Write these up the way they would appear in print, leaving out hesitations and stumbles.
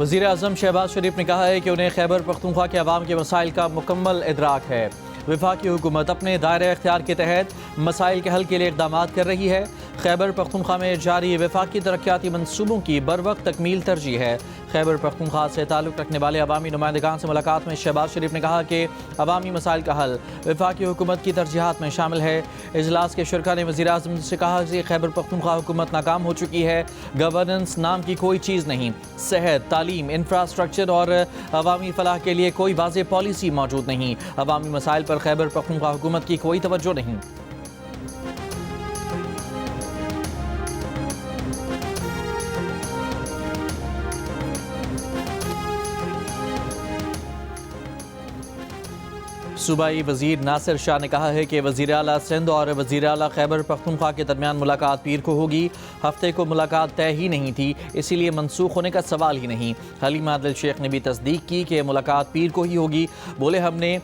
वज़ीर आज़म शहबाज शरीफ ने कहा है कि उन्हें खैबर पख्तूनख्वा के अवाम के मसाइल का मुकम्मल इदराक है। वफाकी हुकूमत अपने दायरे इख्तियार के तहत मसाइल के हल के लिए इक़दाम कर रही है। खैबर पख्तूनख्वा में जारी वफाकी तरक्याती मनसूबों की बर वक्त तकमील तरजीह है। खैबर पख्तूनख्वा से ताल्लुक़ रखने वाले अवामी नुमाइंदगान से मुलाकात में शहबाज शरीफ ने कहा कि अवामी मसाइल का हल वफाकी हुकूमत की तरजीहात में शामिल है। इजलास के शुरका ने वज़ीर आज़म से कहा कि खैबर पख्तूनख्वा हुकूमत नाकाम हो चुकी है। गवर्नेंस नाम की कोई चीज़ नहीं, सेहत, तालीम, इंफ्रास्ट्रक्चर और अवामी फलाह के लिए कोई वाज़ेह पॉलिसी मौजूद नहीं। अवामी मसाइल पर खैबर पख्तूनख्वा हुकूमत की कोई तवज्जो नहीं। सूबाई वज़ीर नासिर शाह ने कहा है कि वज़ीर आला सिंध और वज़ीर आला खैबर पख्तूनख्वा के दरमियान मुलाकात पीर को होगी। हफ्ते को मुलाकात तय ही नहीं थी, इसीलिए मनसूख होने का सवाल ही नहीं। हलीमा आदिल शेख ने भी तस्दीक की कि मुलाकात पीर को ही होगी। बोले, हमने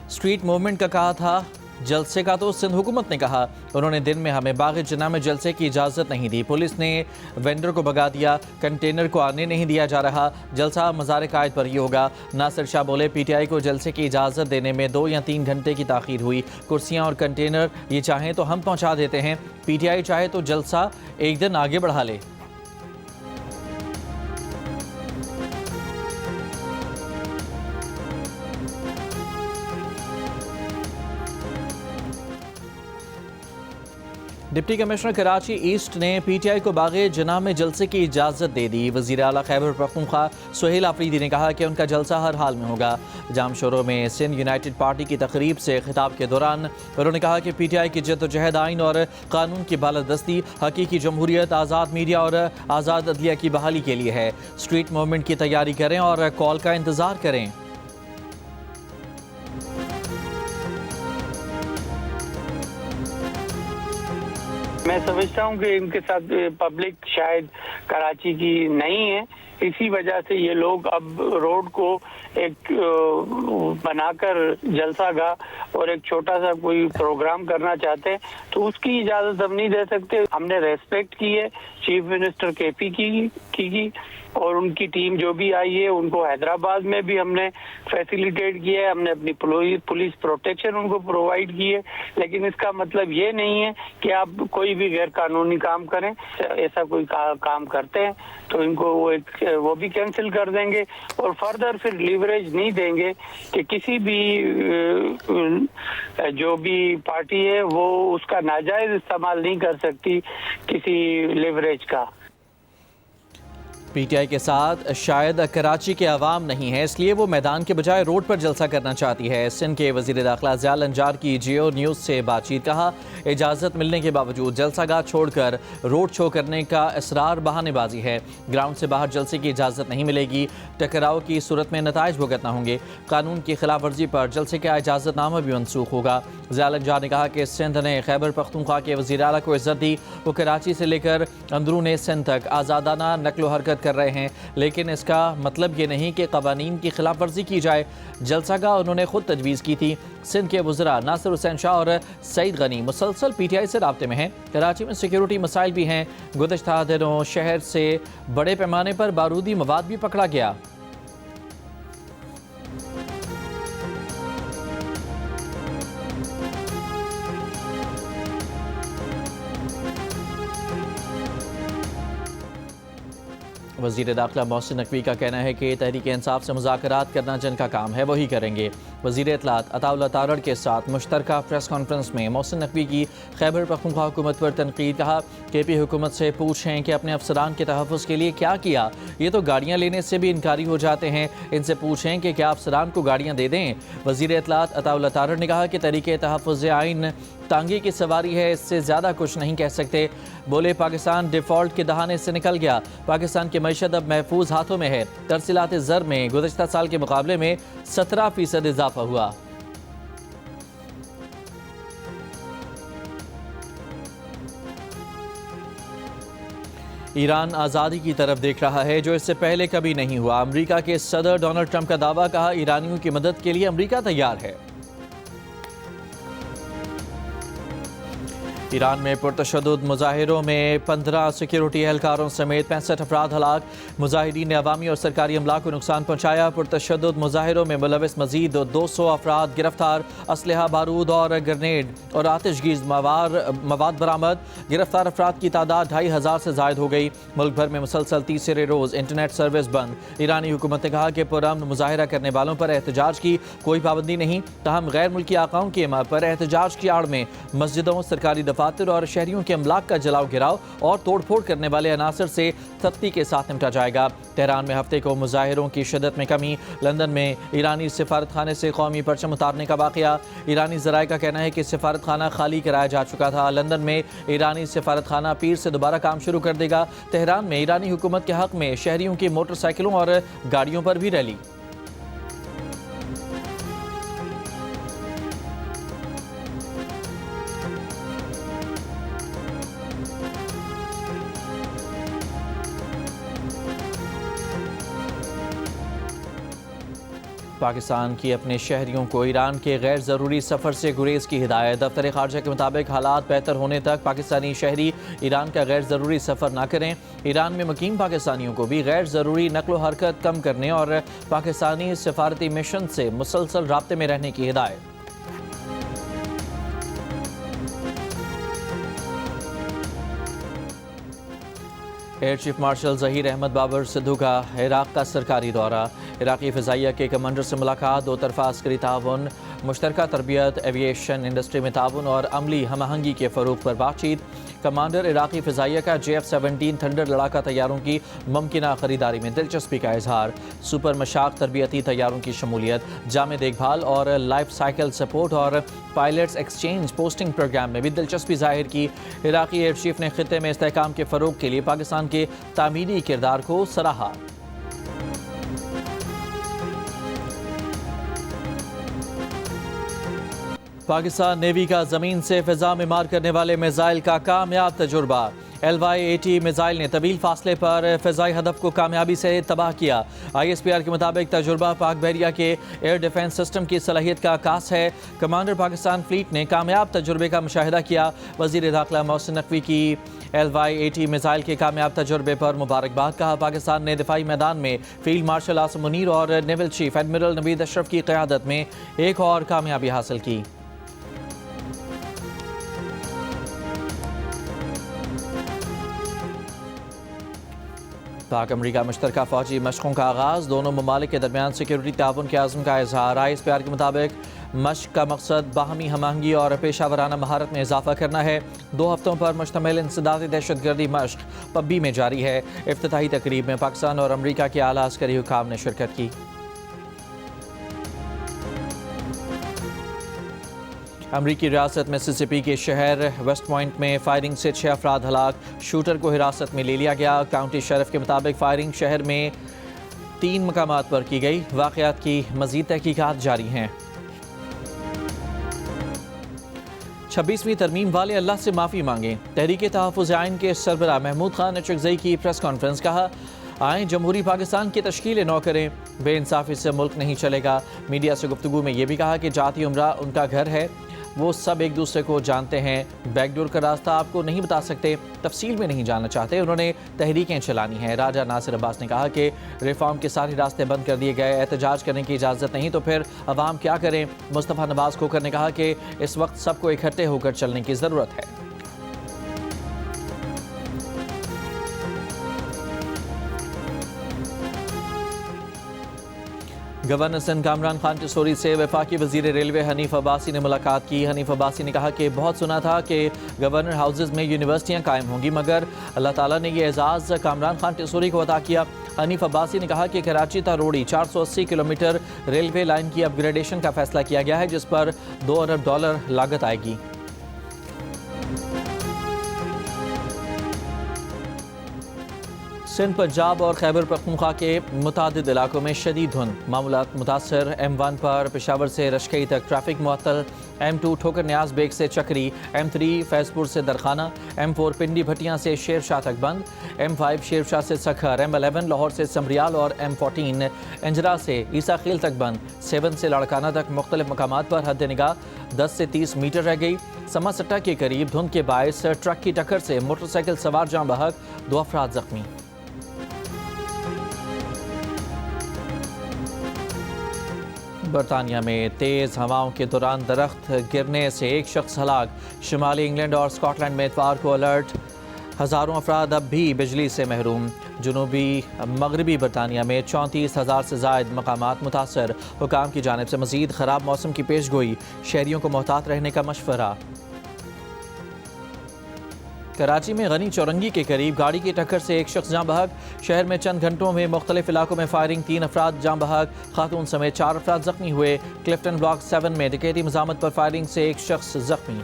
स्ट्रीट मूवमेंट का कहा था, जलसे का तो सिंध हुकूमत ने कहा। उन्होंने दिन में हमें बाग़ जना में जलसे की इजाज़त नहीं दी। पुलिस ने वेंडर को भगा दिया, कंटेनर को आने नहीं दिया जा रहा। जलसा मज़ार कायद पर ही होगा। नासिर शाह बोले, PTI को जलसे की इजाज़त देने में 2 या 3 घंटे की ताख़ीर हुई। कुर्सियाँ और कंटेनर ये चाहें तो हम पहुँचा देते हैं। PTI चाहे तो जलसा एक दिन आगे बढ़ा ले। डिप्टी कमिश्नर कराची ईस्ट ने PTI को बाग़े जना में जलसे की इजाज़त दे दी। वज़ीर आला खैबर पख्तूनख्वा सुहेल आफरीदी ने कहा कि उनका जलसा हर हाल में होगा। जामशोरों में सिंध यूनाइटेड पार्टी की तकरीब से खिताब के दौरान उन्होंने कहा कि PTI की जद्दोजहद आइन और कानून की बालादस्ती, हकीकी जमहूरियत, आज़ाद मीडिया और आज़ाद अदलिया की बहाली के लिए है। स्ट्रीट मूवमेंट की तैयारी करें और कॉल का इंतज़ार करें। मैं समझता हूँ कि इनके साथ पब्लिक शायद कराची की नहीं है, इसी वजह से ये लोग अब रोड को एक बनाकर जलसागाह और एक छोटा सा कोई प्रोग्राम करना चाहते हैं, तो उसकी इजाज़त हम नहीं दे सकते। हमने रेस्पेक्ट की है चीफ मिनिस्टर KP की और उनकी टीम जो भी आई है, उनको हैदराबाद में भी हमने फैसिलिटेट किया है। हमने अपनी पुलिस प्रोटेक्शन उनको प्रोवाइड की है, लेकिन इसका मतलब ये नहीं है कि आप कोई भी गैर कानूनी काम करें। ऐसा कोई काम करते हैं तो इनको वो भी कैंसिल कर देंगे और फर्दर फिर लीवरेज नहीं देंगे कि किसी भी जो भी पार्टी है वो उसका नाजायज इस्तेमाल नहीं कर सकती किसी लीवरेज का। PTI के साथ शायद कराची के अवाम नहीं है, इसलिए वो मैदान के बजाय रोड पर जलसा करना चाहती है। सिंध के वज़ीर दाखिला ज़ियाल अंजार की जियो न्यूज़ से बातचीत कहा, इजाज़त मिलने के बावजूद जलसागाह छोड़कर रोड शो करने का इसरार बहानेबाजी है। ग्राउंड से बाहर जलसे की इजाज़त नहीं मिलेगी। टकराव की सूरत में नताइज भुगतना होंगे। कानून की खिलाफ वर्जी पर जलसे का इजाज़तनामा भी मनसूख होगा। ज़ियाल अंजार ने कहा कि सिंध ने खैबर पख्तूनख्वा के वज़ीर आला को इज़्ज़त दी। वो कराची से लेकर अंदरून सिंध तक आज़ादाना नक्लो हरकत कर रहे हैं, लेकिन इसका मतलब ये नहीं कि कवानीन की खिलाफ वर्जी की जाए। जलसागाह उन्होंने खुद तजवीज़ की थी। सिंध के वज़रा नासिर हुसैन शाह और सईद गनी मुसलसल PTI से राब्ते में हैं। कराची में सिक्योरिटी मसाइल भी हैं। गुज़श्ता दिनों शहर से बड़े पैमाने पर बारूदी मवाद भी पकड़ा गया। वज़ीर दाखिला मोहसिन नकवी का कहना है कि तहरीक इंसाफ से मुज़ाकरात करना जिनका काम है वही करेंगे। वज़ीर इत्तलात अताउल्लाह तारड़ के साथ मुश्तरका प्रेस कॉन्फ्रेंस में मोहसिन नकवी की खैबर पख्तूनख्वा हुकूमत पर तनकीद। कहा, KP हुकूमत से पूछें कि अपने अफसरान के तहफ़्फ़ुज़ के लिए क्या किया। ये तो गाड़ियाँ लेने से भी इनकारी हो जाते हैं। इनसे पूछें कि क्या अफसरान को गाड़ियाँ दे दें। वज़ीर इत्तलात अताउल्लाह तारड़ ने कहा कि तहरीक तहफ़्फ़ुज़ आइन तांगे की सवारी है, इससे ज़्यादा कुछ नहीं कह सकते। बोले, पाकिस्तान डिफ़ॉल्ट के दहाने से निकल गया। पाकिस्तान की मईशत अब महफूज हाथों में है। तरसीलात ज़र में गुज़श्ता साल के मुकाबले में 17% इजाफा हुआ। ईरान आज़ादी की तरफ देख रहा है, जो इससे पहले कभी नहीं हुआ। अमेरिका के सदर डोनाल्ड ट्रंप का दावा, कहा ईरानियों की मदद के लिए अमेरिका तैयार है। ईरान में पुरतशद्दुद मुजाहिरों में 15 सिक्योरिटी एहलकारों समेत 65 अफराद हलाक। मुजाहिरीन ने अवामी और सरकारी अमला को नुकसान पहुँचाया। पुरतशद्दुद मुजाहिरों में मुलविस मजीद 200 अफराद गिरफ्तार। असलहा, बारूद और ग्रेनेड और आतिशगीज मवाद बरामद। गिरफ्तार अफराद की तादाद 2500 से जायद हो गई। मुल्क भर में मुसलसल तीसरे रोज़ इंटरनेट सर्विस बंद। ईरानी हुकूमत ने कहा कि पुरअमन मुजाहिरा करने वालों पर एहतजाज की कोई पाबंदी नहीं, तहम गैर मुल्की आकाओं की इमारत पर एहतजाज की आड़ में मस्जिदों, सरकारी दफातर और शहरियों के अमलाक का जलाओ गिराव और तोड़फोड़ करने वाले अनासर से सख्ती के साथ निपटा जाएगा। तेहरान में हफ्ते को मुजाहिरों की शिद्दत में कमी। लंदन में ईरानी सिफारत खाने से कौमी परचम उतारने का वाक़या। ईरानी ज़राए का कहना है कि सिफारत खाना खाली कराया जा चुका था। लंदन में ईरानी सिफारत खाना पीर से दोबारा काम शुरू कर देगा। तेहरान में ईरानी हुकूमत के हक में शहरियों की मोटरसाइकिलों और गाड़ियों पर भी रैली। पाकिस्तान की अपने शहरियों को ईरान के गैर ज़रूरी सफ़र से गुरेज की हिदायत। दफ्तर ख़ारजा के मुताबिक हालात बेहतर होने तक पाकिस्तानी शहरी ईरान का गैर ज़रूरी सफ़र ना करें। ईरान में मुकीम पाकिस्तानियों को भी गैर ज़रूरी नकलो हरकत कम करने और पाकिस्तानी सफारती मिशन से मुसलसल राब्ते में रहने की हिदायत। Air chief marshal Zaheer Ahmed Babar Sidhu का इराक़ का सरकारी दौरा। इराक़ी फ़िज़ाइया के कमांडर से मुलाकात। दो तरफ़ा अस्करी ताउन, मुश्तरका तरबियत, एविएशन इंडस्ट्री में ताउन और अमली हमआहंगी के फ़रोग़ पर बातचीत। कमांडर इराक़ी फ़िज़ाइया का JF-17 थंडर लड़ाका तैयारों की मुमकिना ख़रीदारी में दिलचस्पी का इजहार। सुपर मशाक तरबियती तैयारों की शमूलियत, जामे देखभाल और लाइफ साइकिल सपोर्ट और पायलट्स एक्सचेंज पोस्टिंग प्रोग्राम में भी दिलचस्पी जाहिर की। इराक़ी एयर चीफ ने खित्ते में इस्तेहकाम के फ़रोग़ के लिए पाकिस्तान के तामीरी किरदार को सराहा। पाकिस्तान नेवी का ज़मीन से फ़िज़ा में मार करने वाले मिसाइल का कामयाब तजुर्बा। LY-80 मिसाइल ने तवील फासले पर फ़िज़ाई हदफ को कामयाबी से तबाह किया। ISPR के मुताबिक तजुर्बा पाक बहरिया के एयर डिफेंस सिस्टम की सलाहियत का आकाश है। कमांडर पाकिस्तान फ्लीट ने कामयाब तजुर्बे का मुशाहिदा किया। वज़ीर दाखिला मोहसिन नकवी की LY-80 मिसाइल के कामयाब तजुर्बे पर मुबारकबाद। कहा, पाकिस्तान ने दिफाई मैदान में फील्ड मार्शल आसिम मुनीर और naval chief admiral Naveed Ashraf की क़यादत में एक और कामयाबी हासिल की। पाक अमरीका मुश्तरका फ़ौजी मशक़ों का आगाज़। दोनों ममालिक के दरमियान सिक्योरिटी ताउन के आज़म का इजहार। ISPR के मुताबिक मशक़ का मकसद बाहमी हमआहंगी और पेशावराना महारत में इजाफा करना है। 2 हफ्तों पर मुश्तमिल इंसदादी दहशतगर्दी मशक़ पब्बी में जारी है। इफ्तिताही तकरीब में पाकिस्तान और अमरीका के आला अस्करी हुकाम ने शिरकत की। अमरीकी रियासत मिसिसिपी के शहर वेस्ट पॉइंट में फायरिंग से 6 अफराद हलाक। शूटर को हिरासत में ले लिया गया। काउंटी शेरिफ के मुताबिक फायरिंग शहर में 3 मकामात पर की गई। वाक़यात की मज़ीद तहकीकात जारी हैं। 26वीं तरमीम वाले अल्लाह से माफ़ी मांगें। तहरीक तहफ़्फ़ुज़ आइन के सरबराह महमूद खान अचकज़ई की प्रेस कॉन्फ्रेंस। कहा, आए जमहूरी पाकिस्तान की तश्कील न करें, बेइंसाफ़ी से मुल्क नहीं चलेगा। मीडिया से गुफ्तगू में यह भी कहा कि जाती उम्रा उनका घर है, वो सब एक दूसरे को जानते हैं। बैकडोर का रास्ता आपको नहीं बता सकते, तफसील में नहीं जानना चाहते। उन्होंने तहरीकें चलानी हैं। राजा नासिर अब्बास ने कहा कि रिफॉर्म के सारे रास्ते बंद कर दिए गए, एहतजाज करने की इजाज़त नहीं तो फिर अवाम क्या करें। मुस्तफ़ा नवाज़ खोकर ने कहा कि इस वक्त सबको इकट्ठे होकर चलने की ज़रूरत है। गवर्नर सिंध कामरान खान टिसोरी से वफाकी वज़ीर रेलवे हनीफ अब्बासी ने मुलाकात की। हनीफ अब्बासी ने कहा कि बहुत सुना था कि गवर्नर हाउसेज़ में यूनिवर्सिटियाँ कायम होंगी, मगर अल्लाह ताला ने यह एजाज़ कामरान खान टिसोरी को अता किया। हनीफ अब्बासी ने कहा कि कराची ता रोड़ी 480 किलोमीटर रेलवे लाइन की अपग्रेडेशन का फैसला किया गया है, जिस पर $2 अरब लागत आएगी। सिंध, पंजाब और खैबर पख्तूनख्वा के मुतादिद इलाकों में शदीद धुंध, मामूलात मुतासर। M1 पर पेशावर से रशकई तक ट्रैफिक मुअत्तल। M2 ठोकर न्याज बेग से चक्री, M3 फैजपुर से दरखाना, M4 पिंडी भटियां से शेरशाह तक बंद, M5 शेरशाह से सखर, M11 लाहौर से समरियाल और M14 इंजरा से ईसा खेल तक बंद। 7 से लाड़काना तक मुख्तलिफ मकामात पर हद निगाह 10 से 30 मीटर रह गई। समासट्टा के करीब धुंध के बायस ट्रक की टक्कर से मोटरसाइकिल सवार जाँ बहक, 2 अफराद जख्मी। बरतानिया में तेज़ हवाओं के दौरान दरख्त गिरने से एक शख्स हलाक। शुमाली इंग्लैंड और स्कॉटलैंड में इतवार को अलर्ट, हज़ारों अफराद अब भी बिजली से महरूम। जनूबी मगरबी बरतानिया में 34,000 से ज़ायद मकामात मुतासर। हुकाम की जानिब से मज़ीद ख़राब मौसम की पेश गोई, शहरियों को मोहतात रहने का मशवरा। कराची में गनी चौरंगी के करीब गाड़ी की टक्कर से एक शख्स जाँ बहक। शहर में चंद घंटों में मुख्तलिफ इलाकों में फायरिंग, 3 अफराद जाँ बहक, खातून समेत 4 अफराद जख्मी हुए। क्लिफ्टन ब्लॉक 7 में डकैती मज़ामत पर फायरिंग से एक शख्स जख्मी।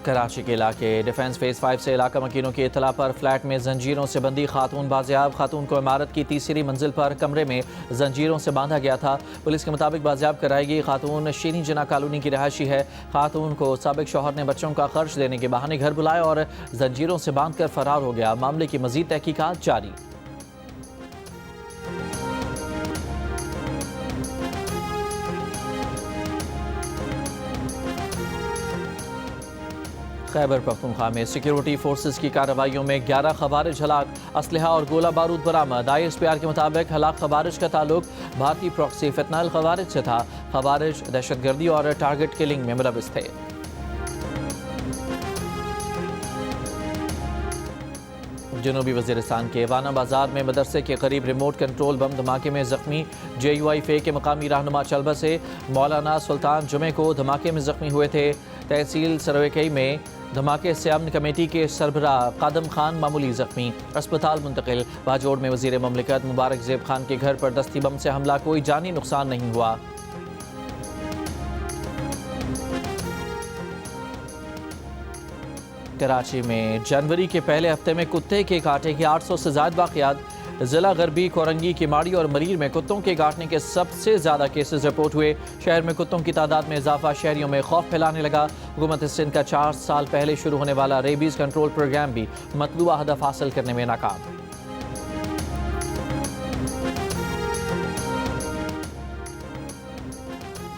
कराची के इलाके डिफेंस फेज 5 से इलाका मकीनों की इतला पर फ्लैट में जंजीरों से बंदी खातून बाजियाब। खातून को इमारत की तीसरी मंजिल पर कमरे में जंजीरों से बांधा गया था। पुलिस के मुताबिक बाजियाब कराएगी। खातून शीनी जना कॉलोनी की रहायशी है। खातून को साबिक शौहर ने बच्चों का खर्च देने के बहाने घर बुलाया और जंजीरों से बांध कर फरार हो गया। मामले की मजीद तहकीकात जारी। खैबर पख्तूनख्वा में सिक्योरिटी फोर्सेस की कार्रवाइयों में 11 खवारिज हलाक, असलहा और गोला बारूद बरामद। ISPR के मुताबिक हलाक खवारिज का ताल्लुक भारतीय प्रॉक्सी फितनाल खवारिज से था। खवारिज दहशतगर्दी और टारगेट किलिंग में मुलविस थे। जनूबी वज़ीरिस्तान के वाना बाजार में मदरसे के करीब रिमोट कंट्रोल बम धमाके में जख्मी। JUI के मकामी रहनुमा चलबा से मौलाना सुल्तान जुमे को धमाके में जख्मी हुए थे। तहसील सरवेकई में धमाके से अमन कमेटी के सरबरा कादम खान मामूली जख्मी, अस्पताल मुंतकिल। बाजोड़ में वज़ीर ममलिकत मुबारक ज़ेब खान के घर पर दस्ती बम से हमला, कोई जानी नुकसान नहीं हुआ। कराची में जनवरी के पहले हफ्ते में कुत्ते के काटे के 800 से ज़ायद वाक़यात। ज़िला गरबी, कोरंगी, किमाड़ी और मरीर में कुत्तों के काटने के सबसे ज़्यादा केसेस रिपोर्ट हुए। शहर में कुत्तों की तादाद में इजाफा शहरियों में खौफ फैलाने लगा। हुकूमत सिंध का 4 साल पहले शुरू होने वाला रेबीज़ कंट्रोल प्रोग्राम भी मतलूबा हदफ हासिल करने में नाकाम।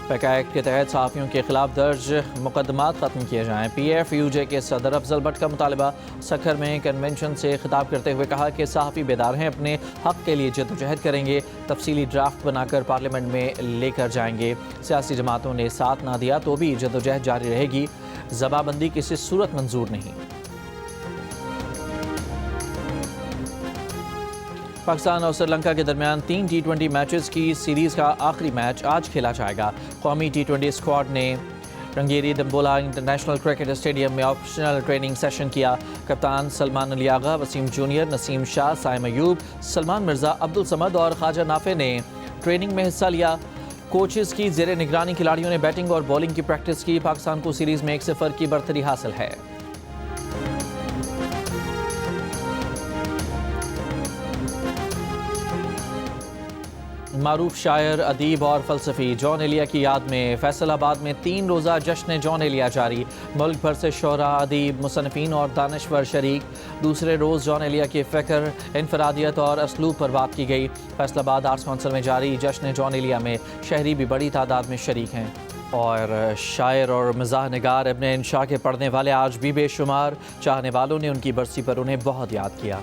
पैका एक्ट के तहत सहाफ़ियों के खिलाफ दर्ज मुकदमात ख़त्म किए जाएँ। PFUJ के सदर अफजल भट्ट का मुतालबा। सखर में कन्वेंशन से खिताब करते हुए कहा कि सहाफ़ी बेदार हैं, अपने हक़ के लिए जद्दोजहद करेंगे। तफसीली ड्राफ्ट बनाकर पार्लियामेंट में लेकर जाएंगे। सियासी जमातों ने साथ ना दिया तो भी जद्दोजहद जारी रहेगी। ज़बाबंदी किसी सूरत मंजूर नहीं। पाकिस्तान और श्रीलंका के दरमियान 3 T20 मैचेस की सीरीज़ का आखिरी मैच आज खेला जाएगा। कौमी T20 स्क्वाड ने रंगेरी दम्बोला इंटरनेशनल क्रिकेट स्टेडियम में ऑप्शनल ट्रेनिंग सेशन किया। कप्तान सलमान अली आगा, वसीम जूनियर, नसीम शाह, साइम अयूब, सलमान मिर्ज़ा, अब्दुल समद और ख्वाजा नाफे ने ट्रेनिंग में हिस्सा लिया। कोचेस की ज़ेरे निगरानी खिलाड़ियों ने बैटिंग और बॉलिंग की प्रैक्टिस की। पाकिस्तान को सीरीज़ में 1-0 की बरतरी हासिल है। मारूफ शायर, अदीब और फ़लसफ़ी जॉन एलिया की याद में फैसलाबाद में 3 रोज़ा जश्न जॉन एलिया जारी। मुल्क भर से शोरा, अदीब, मुसन्निफ़ीन और दानिश्वर शरीक। दूसरे रोज़ जॉन एलिया के फ़िक्र, इनफरादियत और असलूब पर बात की गई। फैसलाबाद आर्ट्स काउंसिल में जारी जश्न जॉन एलिया में शहरी भी बड़ी तादाद में शरीक हैं। और शायर और मज़ाह निगार इब्न इंशा के पढ़ने वाले आज भी बेशुमार। चाहने वालों ने उनकी बरसी पर उन्हें बहुत याद किया।